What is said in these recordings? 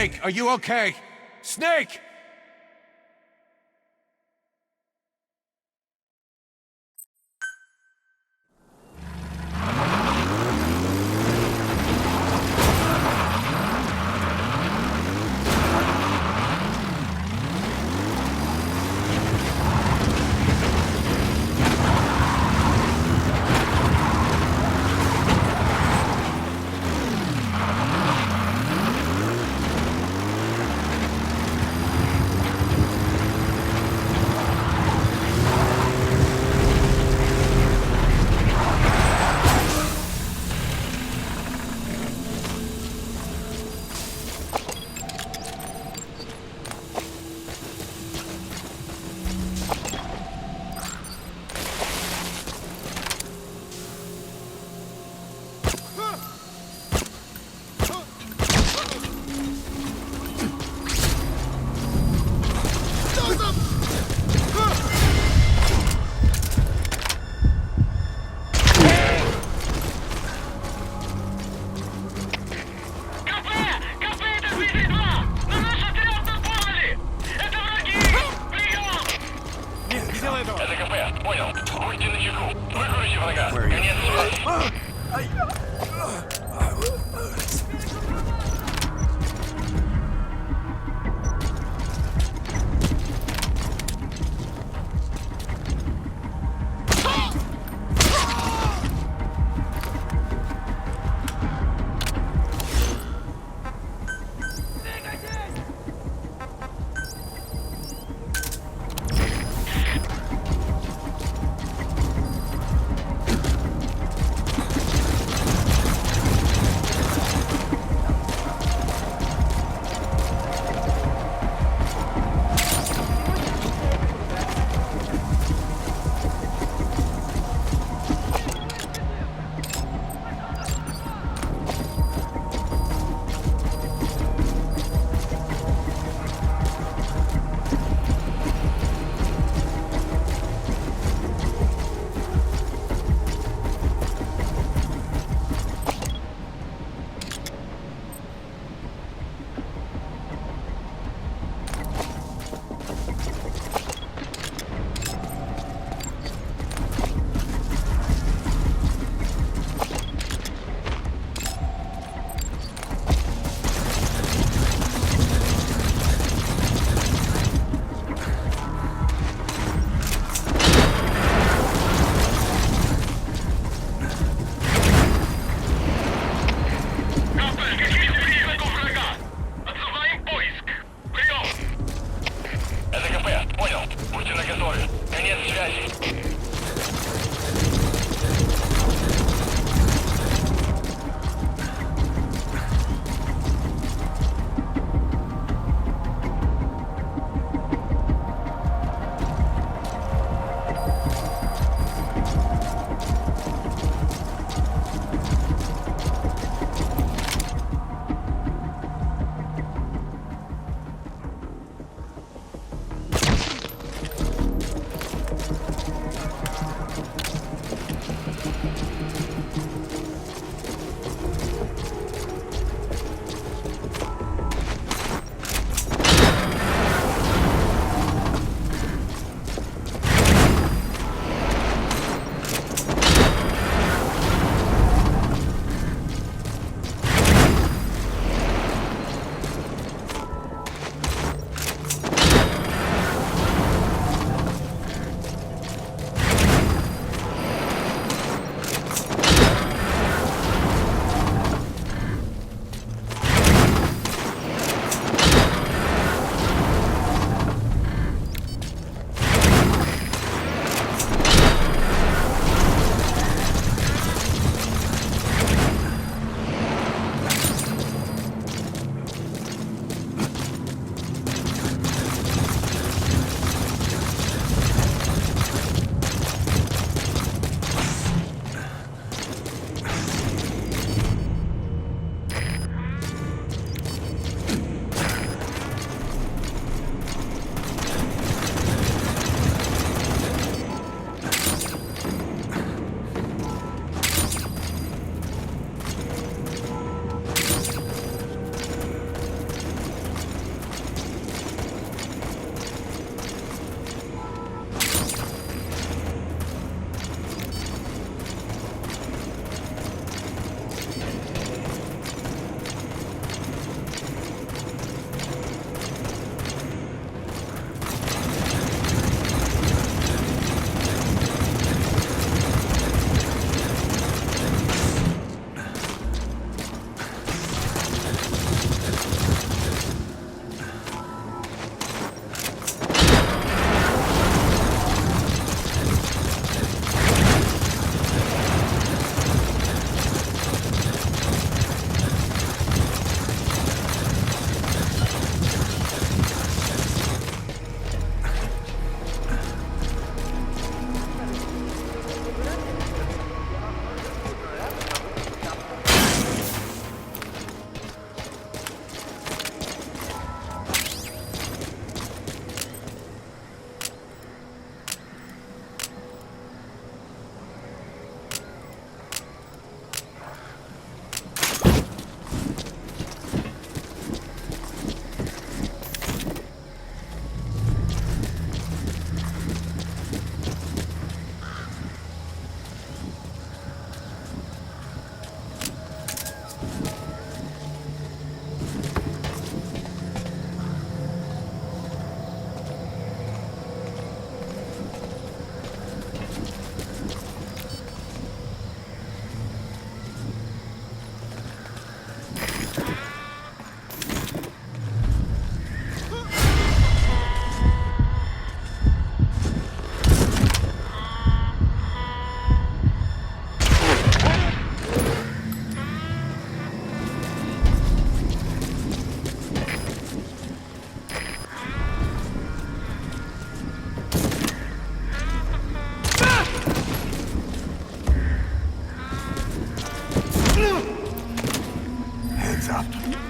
Snake, are you okay? Snake! Это КП, понял. Будьте начеку. Выкрути врага. Конец связи.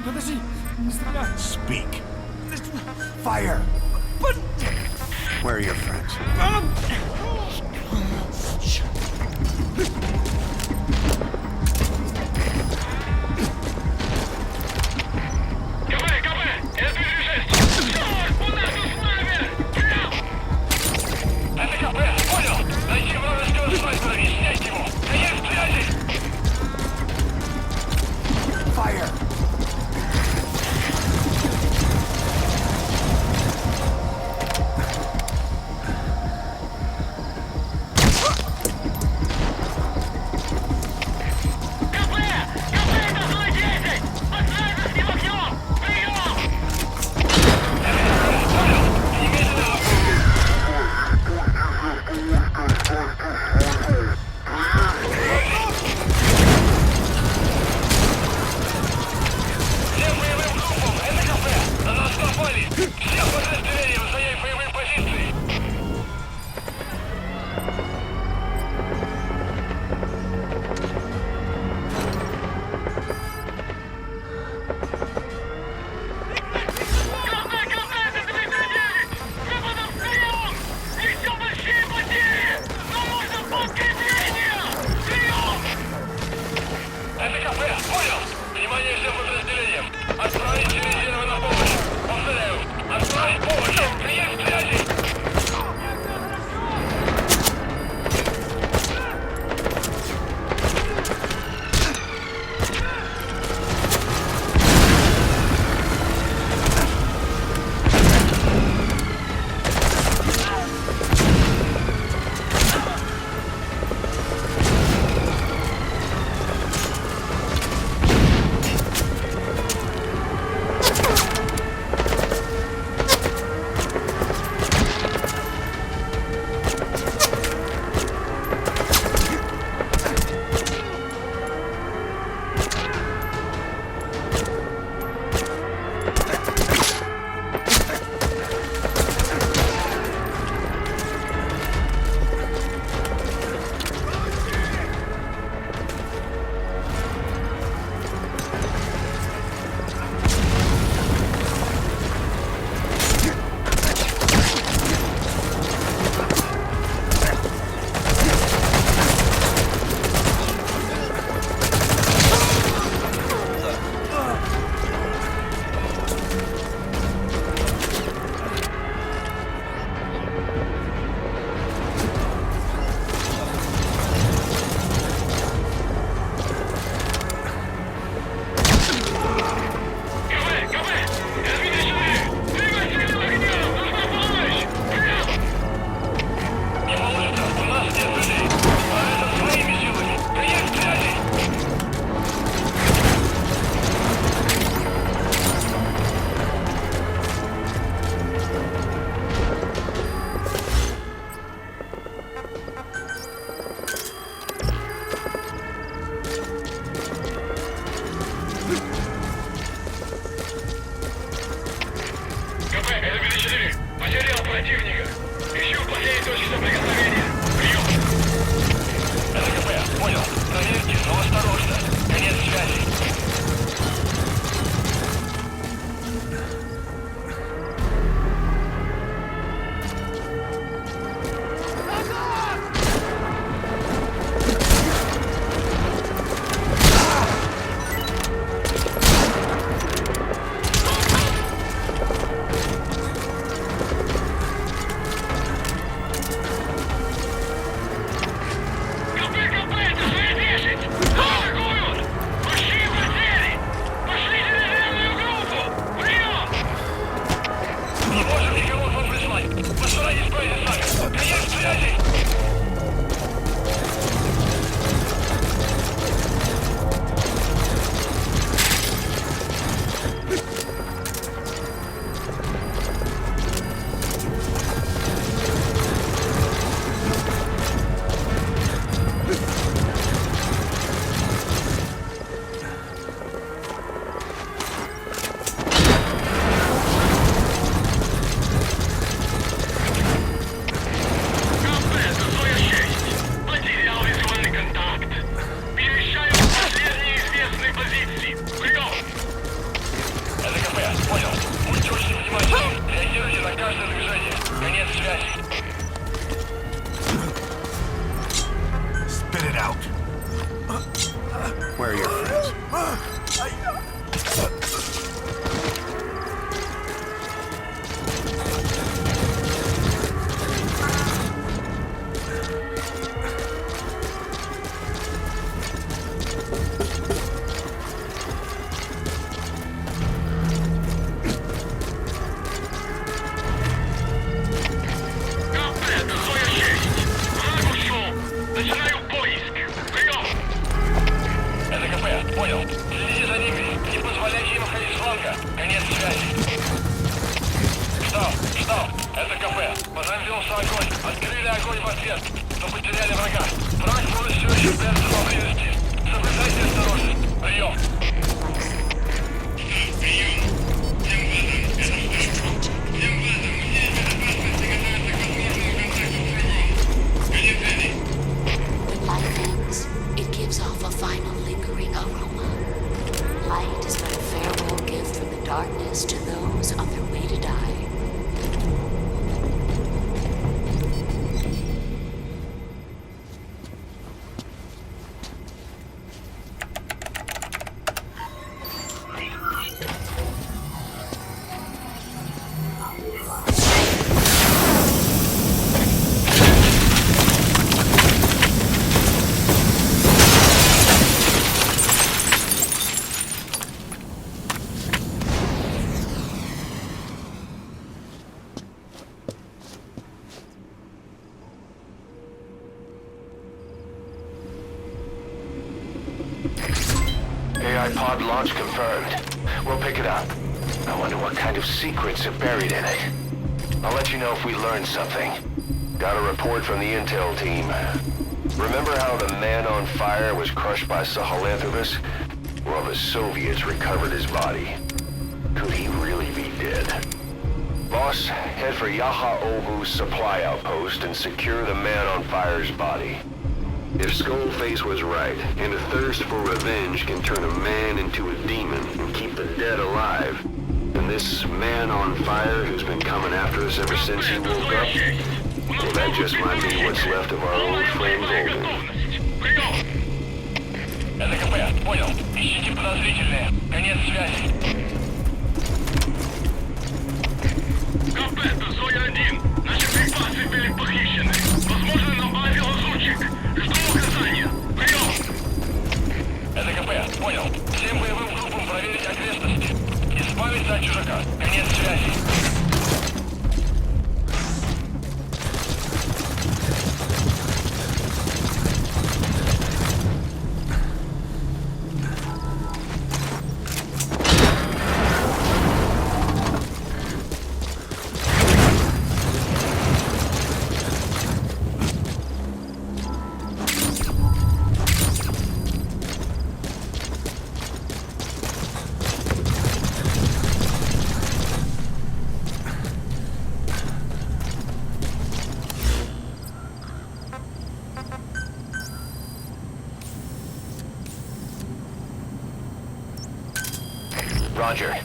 Подожди, не стреляй. Speak. Fire. Where are your friends? КП! СП-36! Черт! У нас тут снайпер! Прям! Это КП! Понял! Найти вражеского снайпера и снять его! Конец связи! Fire. КП! КП! Это зона 10! Под снайперским окном! Прием! Понял! Немедленно! Всем боевым группам! Это КП! На нас напали! Все подразделения занять боевые позиции! КП! КП! Это 39! Западом прием! Несем большие потери! Нам нужно подкрепление! Прием! Это КП! Понял! Внимание всем подразделениям! Отправить резервы на помощь! Повторяю! Отправить помощь! Прием связи! противника. Ищу последние точки соприкосновения. Прием. РКП, понял. Проверьте, но осторожно. Конец связи. КП, держите! Get it out. Where are your friends? КП, это Зоя-6. Враг ушел. Начинаю поиск. Прием. Это КП, понял. Следи за ними. Не позволяйте им выходить с фланга. Конец связи. Штаб, это КП. Возобновился огонь. Открыли огонь в ответ. Но потеряли врага. Враг может все еще прятаться поблизости. Соблюдайте осторожность. Прием. Light ends, it gives off a final lingering aroma. Light is but a farewell gift from the darkness to those on their way to die. AI pod launch confirmed. We'll pick it up. I wonder what kind of secrets are buried in it. I'll let you know if we learn something. Got a report from the intel team. Remember how the man on fire was crushed by Sahelanthropus? Well, the Soviets recovered his body. Could he really be dead? Boss, head for Yaha Ovu's supply outpost and secure the man on fire's body. If Skullface was right, and a thirst for revenge can turn a man into a demon and keep the dead alive, then this man on fire who's been coming after us ever since he woke up, well, that just might be what's left of our old friend Golden. Прием. Это КП, понял. Ищите подозрительные. Конец связи. КП, это Зоя-1. Наши припасы были похищены. Возможно, на базе лазутчик. Жду указания. Прием. Это КП, понял. Всем боевым группам проверить окрестности. Избавиться от чужака. Конец связи. Roger.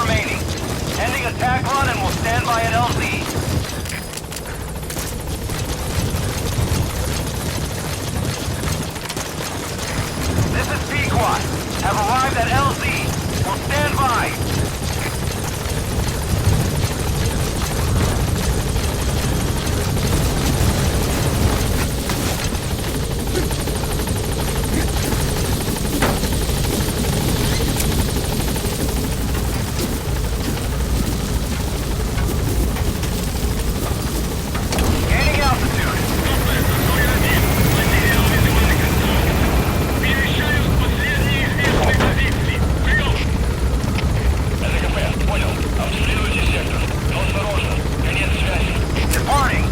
remaining. Ending attack run and we'll stand by at LZ. This is Pequot. Have arrived at LZ. We'll stand by. Gaining altitude. Departing.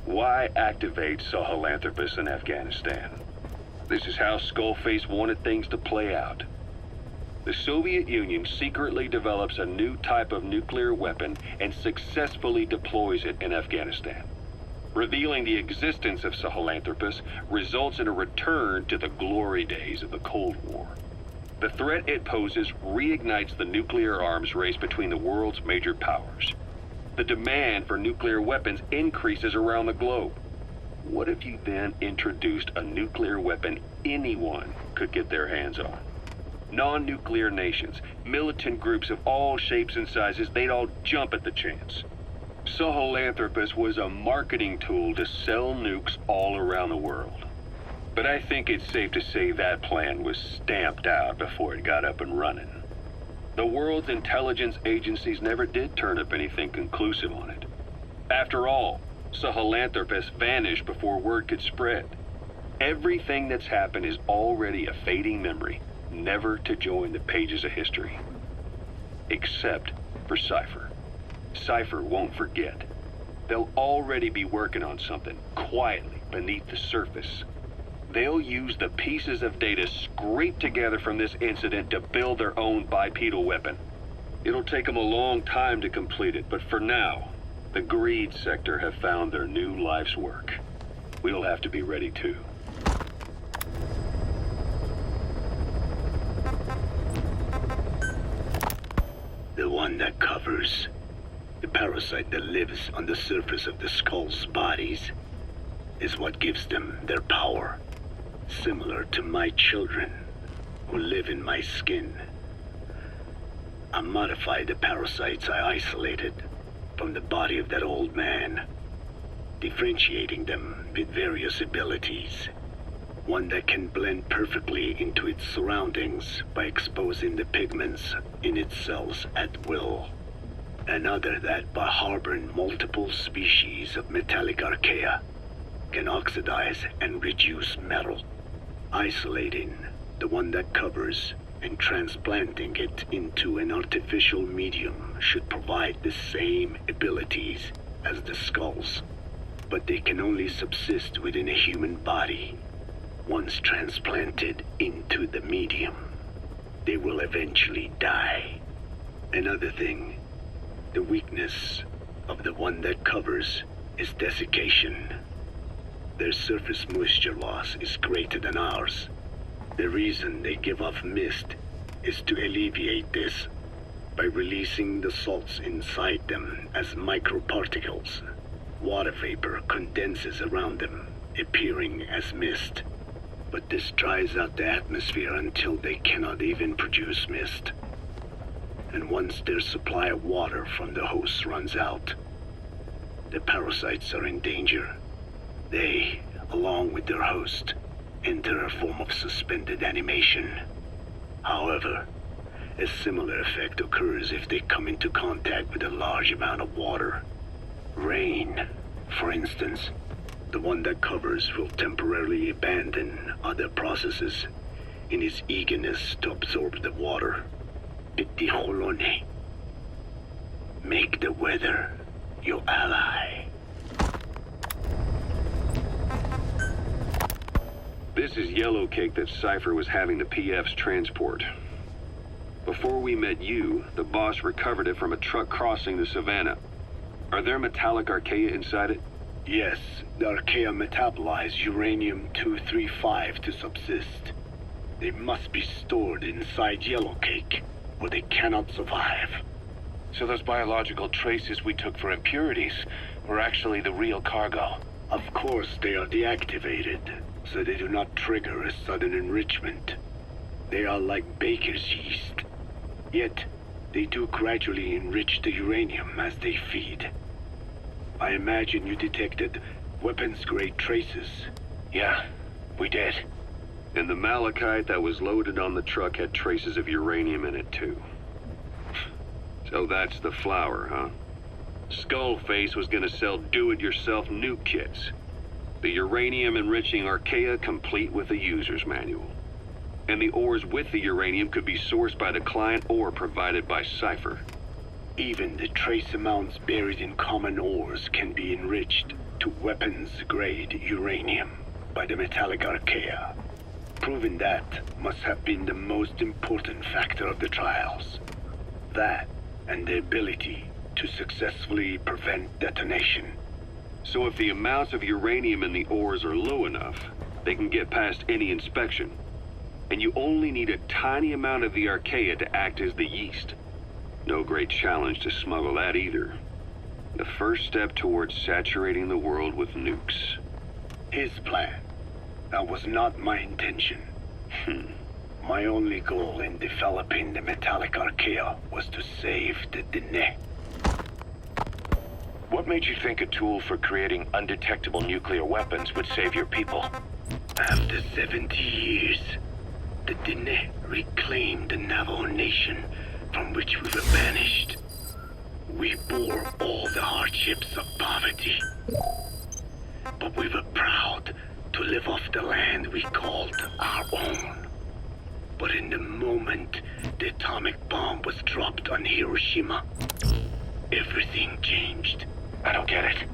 Why activate Sahelanthropus in Afghanistan? This is how Skullface wanted things to play out. The Soviet Union secretly develops a new type of nuclear weapon and successfully deploys it in Afghanistan. Revealing the existence of Sahelanthropus results in a return to the glory days of the Cold War. The threat it poses reignites the nuclear arms race between the world's major powers. The demand for nuclear weapons increases around the globe. What if you then introduced a nuclear weapon anyone could get their hands on? Non-nuclear nations, militant groups of all shapes and sizes, they'd all jump at the chance. Sahelanthropus was a marketing tool to sell nukes all around the world. But I think it's safe to say that plan was stamped out before it got up and running. The world's intelligence agencies never did turn up anything conclusive on it. After all, Sahelanthropus vanished before word could spread. Everything that's happened is already a fading memory, never to join the pages of history. Except for Cypher. Cypher won't forget. They'll already be working on something quietly beneath the surface. They'll use the pieces of data scraped together from this incident to build their own bipedal weapon. It'll take them a long time to complete it, but for now, the greed sector have found their new life's work. We'll have to be ready too. The one that covers the parasite that lives on the surface of the Skull's bodies is what gives them their power. Similar to my children, who live in my skin. I modified the parasites I isolated from the body of that old man, differentiating them with various abilities. One that can blend perfectly into its surroundings by exposing the pigments in its cells at will. Another that, by harboring multiple species of metallic archaea, can oxidize and reduce metal. Isolating the one that covers and transplanting it into an artificial medium should provide the same abilities as the Skulls, but they can only subsist within a human body. Once transplanted into the medium, they will eventually die. Another thing, the weakness of the one that covers is desiccation. Their surface moisture loss is greater than ours. The reason they give off mist is to alleviate this by releasing the salts inside them as microparticles. Water vapor condenses around them, appearing as mist. But this dries out the atmosphere until they cannot even produce mist. And once their supply of water from the host runs out, the parasites are in danger. They, along with their host, enter a form of suspended animation. However, a similar effect occurs if they come into contact with a large amount of water. Rain, for instance. The one that covers will temporarily abandon other processes in his eagerness to absorb the water. Pitijolone. Make the weather your ally. This is yellow cake that Cypher was having the PF's transport. Before we met you, the boss recovered it from a truck crossing the savannah. Are there metallic archaea inside it? Yes, the archaea metabolize uranium-235 to subsist. They must be stored inside yellow cake, or they cannot survive. So those biological traces we took for impurities were actually the real cargo. Of course, they are deactivated, so they do not trigger a sudden enrichment. They are like baker's yeast. Yet, they do gradually enrich the uranium as they feed. I imagine you detected weapons-grade traces. Yeah, we did. And the malachite that was loaded on the truck had traces of uranium in it too. So that's the flower, huh? Skullface was gonna sell do-it-yourself nuke kits. The uranium-enriching archaea complete with a user's manual. And the ores with the uranium could be sourced by the client or provided by Cypher. Even the trace amounts buried in common ores can be enriched to weapons-grade uranium by the metallic archaea. Proving that must have been the most important factor of the trials. That and the ability to successfully prevent detonation. So if the amounts of uranium in the ores are low enough, they can get past any inspection. And you only need a tiny amount of the archaea to act as the yeast. No great challenge to smuggle that either. The first step towards saturating the world with nukes. His plan. That was not my intention. My only goal in developing the metallic archaea was to save the Dene. What made you think a tool for creating undetectable nuclear weapons would save your people? After 70 years, the Dene reclaimed the Navajo Nation from which we were banished. We bore all the hardships of poverty. But we were proud to live off the land we called our own. But in the moment the atomic bomb was dropped on Hiroshima, everything changed. I don't get it.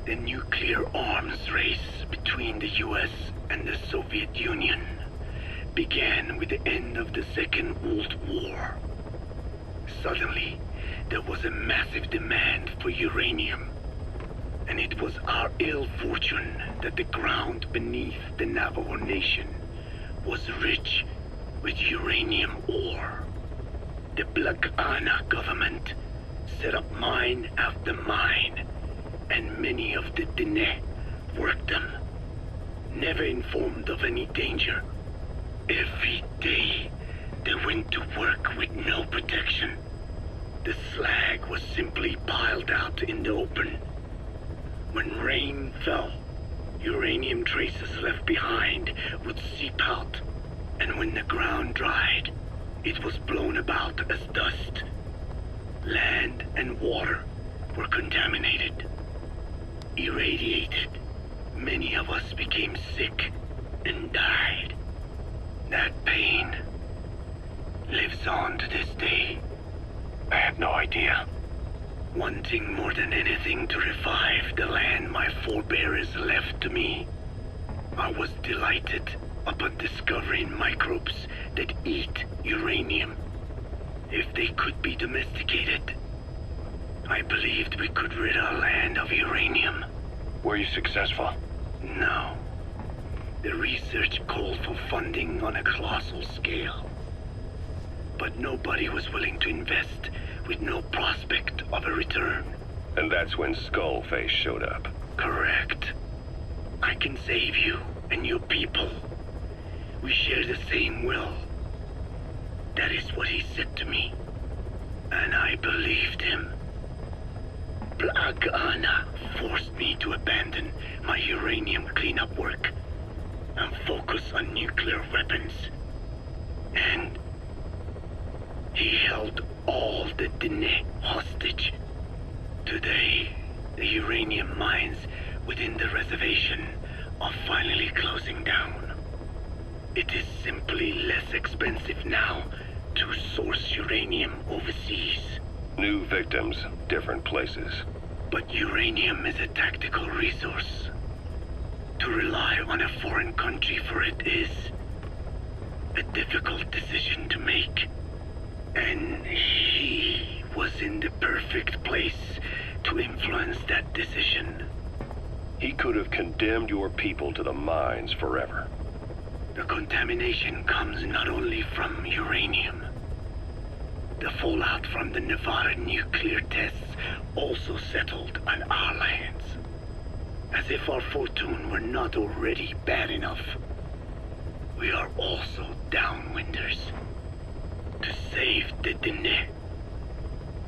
The nuclear arms race between the US and the Soviet Union began with the end of the Second World War. Suddenly, there was a massive demand for uranium. And it was our ill fortune that the ground beneath the Navajo Nation was rich with uranium ore. The Black Ana government set up mine after mine, and many of the Dene worked them, never informed of any danger. Every day, they went to work with no protection. The slag was simply piled out in the open. When rain fell, uranium traces left behind would seep out, and when the ground dried, it was blown about as dust. Land and water were contaminated, irradiated. Many of us became sick and died. That pain lives on to this day. I had no idea. Wanting more than anything to revive the land my forebears left to me, I was delighted upon discovering microbes that eat uranium. If they could be domesticated, I believed we could rid our land of uranium. Were you successful? No. The research called for funding on a colossal scale. But nobody was willing to invest with no prospect of a return. And that's when Skullface showed up. Correct. I can save you and your people. We share the same will. That is what he said to me. And I believed him. Black Ana forced me to abandon my uranium cleanup work and focus on nuclear weapons. And he held all the Dene hostage. Today, the uranium mines within the reservation are finally closing down. It is simply less expensive now to source uranium overseas. New victims, different places. But uranium is a tactical resource. To rely on a foreign country for it is a difficult decision to make. And he was in the perfect place to influence that decision. He could have condemned your people to the mines forever. The contamination comes not only from uranium. The fallout from the Nevada nuclear tests also settled on our lands. As if our fortune were not already bad enough. We are also downwinders. To save the Dene,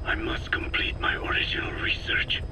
I must complete my original research.